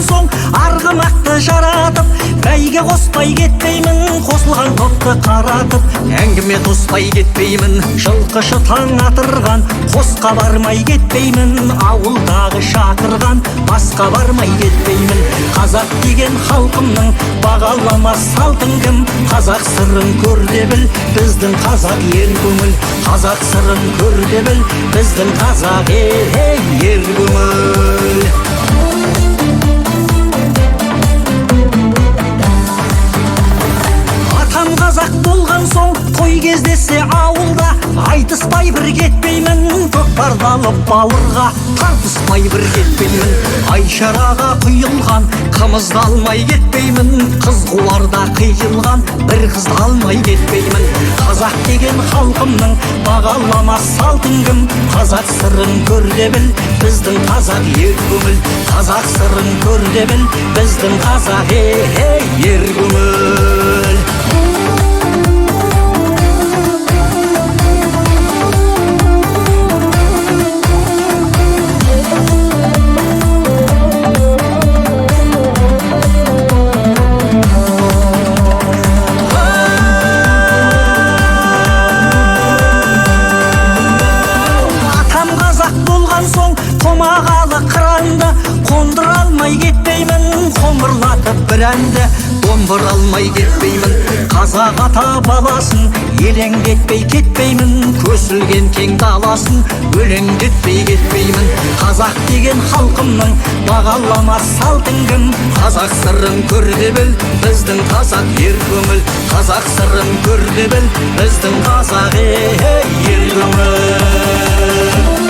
соң арғымақты жаратып, бәйге қоспай кетпеймін, қосылған топты қаратып. Әңгіме тоспай кетпеймін, жылқышы таң атырған, қосқа бармай кетпеймін, ауылдағы шақырған, басқа бармай кетпеймін. Қазақ деген халқымның бағаламас салтын кім? Қазақ сырын көр де біл, біздің қазақ ер көңіл. Қазақ сырын көр де біл, біздің қазақ ер көңіл. Атам қазақ болған соң той кездесе ауылда, айтыспай бір кетпеймін, көкпарды алып бауырға, тартыспай бір кетпеймін. Айшараға құйылған қымызды алмай кетпеймін, қыз қуарда қиылған бір қызды алмай кетпеймін. Қазақ деген халқымның бағаламас салтын кім? Қазақ сырын көр де біл, біздің қазақ ер көңіл. Қазақ сырын көр де біл, біздің қазақ ер көңіл. Томағалы қыранды қондыра алмай кетпеймін, қоңырлатып бір әнді домбыра алмай кетпеймін. Қазақ ата баласын елеңдетпей кетпеймін, көсілген кең даласын өлеңдетпей кетпеймін. Қазақ деген халқымның бағаламас салтын кім? Қазақ сырын көр де біл, біздің қазақ ер көңіл. Қазақ сырын көр де біл, біздің қазақ ер көңіл.